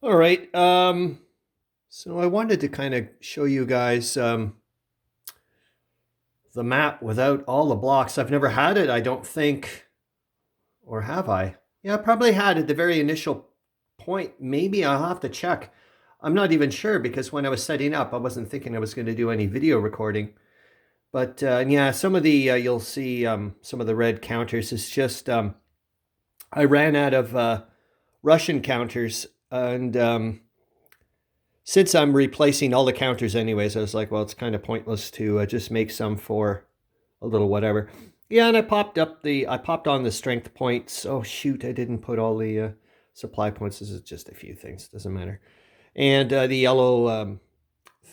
All right. So I wanted to kind of show you guys the map without all the blocks. I've never had it, I don't think, or have I? Yeah, I probably had at the very initial point. Maybe I'll have to check. I'm not even sure because when I was setting up, I wasn't thinking I was going to do any video recording. But yeah, some of the you'll see some of the red counters. It's just I ran out of Russian counters, and since I'm replacing all the counters anyways, I was like, well, it's kind of pointless to just make some for a little whatever. Yeah, and I popped on the strength points. Oh shoot, I didn't put all the supply points. This is just a few things. Doesn't matter. And the yellow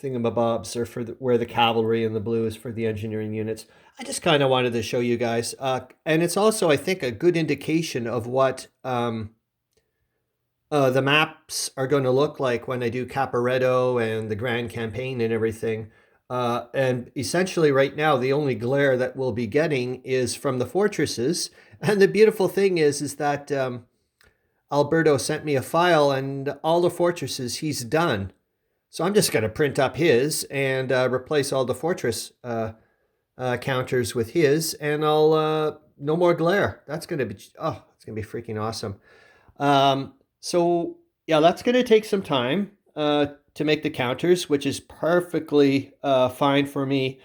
thingamabobs are for where the cavalry, and the blue is for the engineering units. I just kind of wanted to show you guys, and it's also, I think, a good indication of what the maps are going to look like when I do Caporetto and the Grand Campaign and everything. And essentially, right now, the only glare that we'll be getting is from the fortresses. And the beautiful thing is that Alberto sent me a file, and all the fortresses he's done. So I'm just going to print up his and replace all the fortress counters with his, and I'll no more glare. That's going to be it's going to be freaking awesome. So yeah, that's going to take some time to make the counters, which is perfectly fine for me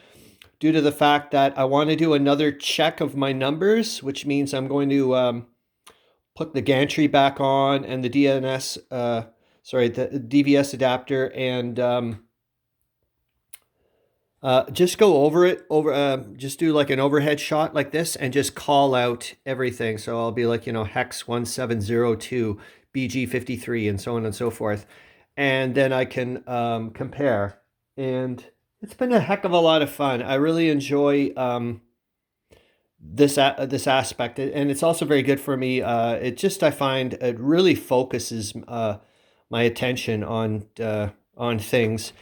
due to the fact that I want to do another check of my numbers, which means I'm going to put the gantry back on and the the DVS adapter, and just go over it, just do like an overhead shot like this and just call out everything. So I'll be like, hex 1702, BG53, and so on and so forth. And then I can compare. And it's been a heck of a lot of fun. I really enjoy this aspect, and it's also very good for me. I find it really focuses my attention on things.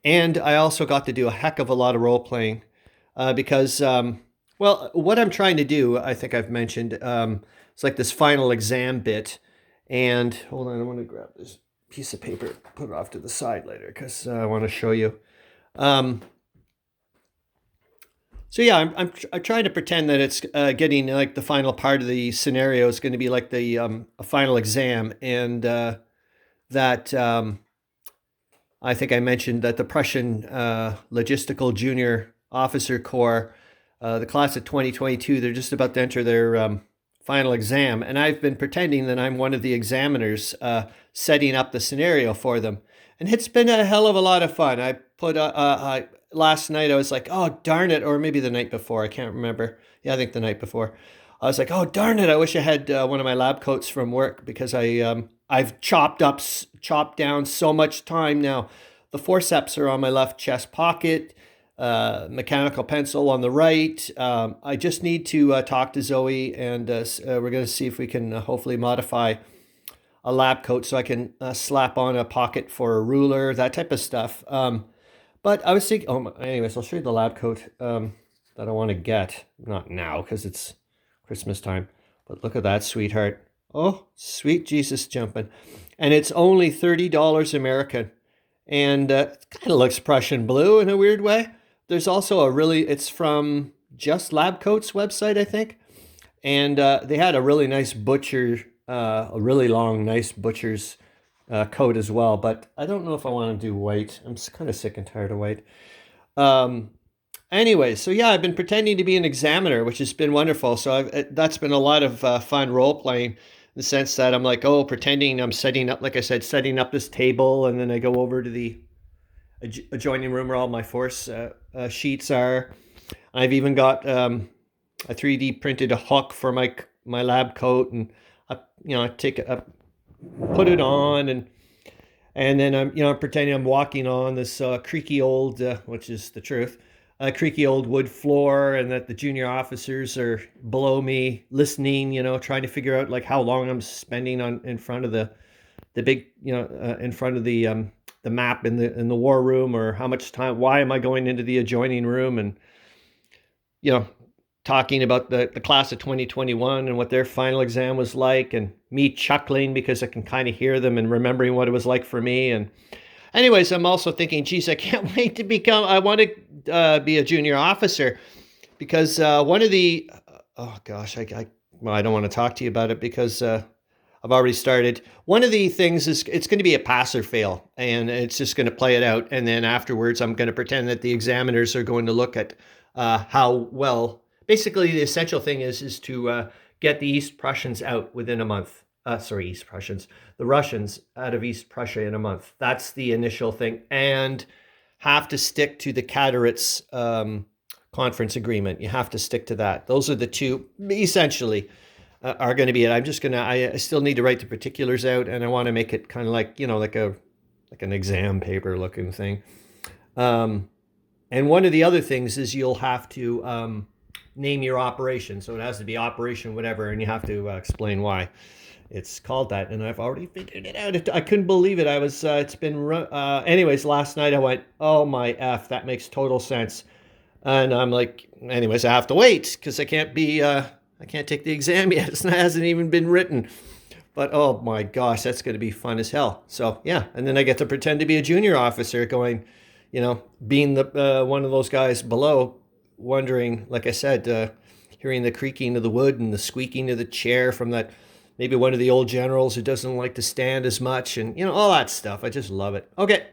And I also got to do a heck of a lot of role playing because, well, what I'm trying to do, I think I've mentioned, it's like this final exam bit. And hold on, I want to grab this piece of paper, put it off to the side later because I want to show you. So yeah, I'm trying to pretend that it's getting like the final part of the scenario is going to be like the a final exam, and that. I think I mentioned that the Prussian Logistical Junior Officer Corps, the class of 2022, they're just about to enter their final exam. And I've been pretending that I'm one of the examiners setting up the scenario for them. And it's been a hell of a lot of fun. Last night I was like, oh, darn it. Or maybe the night before. I can't remember. Yeah, I think the night before. I was like, oh, darn it. I wish I had one of my lab coats from work because I've chopped down so much time now. The forceps are on my left chest pocket, mechanical pencil on the right. I just need to talk to Zoe, and we're going to see if we can hopefully modify a lab coat so I can slap on a pocket for a ruler, that type of stuff. But I was thinking, anyways, I'll show you the lab coat that I want to get. Not now because it's Christmas time, but look at that, sweetheart. Oh, sweet Jesus jumping. And it's only $30 American. And it kind of looks Prussian blue in a weird way. There's also it's from Just Lab Coats website, I think. And they had a really nice a really long, nice butcher's coat as well. But I don't know if I want to do white. I'm kind of sick and tired of white. Anyway, so yeah, I've been pretending to be an examiner, which has been wonderful. So that's been a lot of fun role playing, in the sense that I'm like, pretending I'm setting up, like I said, setting up this table, and then I go over to the adjoining room where all my force sheets are. I've even got a 3D printed a hook for my lab coat, and I put it on, and then I'm pretending I'm walking on this creaky old, which is the truth, creaky old wood floor, and that the junior officers are below me listening, trying to figure out like how long I'm spending in front of the big, in front of the map in the war room, or how much time, why am I going into the adjoining room, and you know talking about the class of 2021 and what their final exam was like, and me chuckling because I can kind of hear them and remembering what it was like for me. And anyways, I'm also thinking, geez, I can't wait to I want to be a junior officer because one of the, oh gosh, well, I don't want to talk to you about it because I've already started. One of the things is it's going to be a pass or fail, and it's just going to play it out. And then afterwards, I'm going to pretend that the examiners are going to look at how well. Basically, the essential thing is to get the East Prussians out within a month. Sorry, East Prussians, the Russians out of East Prussia in a month. That's the initial thing, and have to stick to the Kaderitz conference agreement. You have to stick to that. Those are the two essentially are going to be it. I still need to write the particulars out, and I want to make it kind of like, like an exam paper looking thing. And one of the other things is you'll have to name your operation. So it has to be operation whatever, and you have to explain why it's called that. And I've already figured it out. I couldn't believe it. Anyways, last night I went, oh my F, that makes total sense. And I'm like, anyways, I have to wait because I can't take the exam yet. It hasn't even been written. But oh my gosh, that's going to be fun as hell. So yeah, and then I get to pretend to be a junior officer going, being the one of those guys below, wondering, like I said, hearing the creaking of the wood and the squeaking of the chair from that, maybe one of the old generals who doesn't like to stand as much, and all that stuff. I just love it. Okay.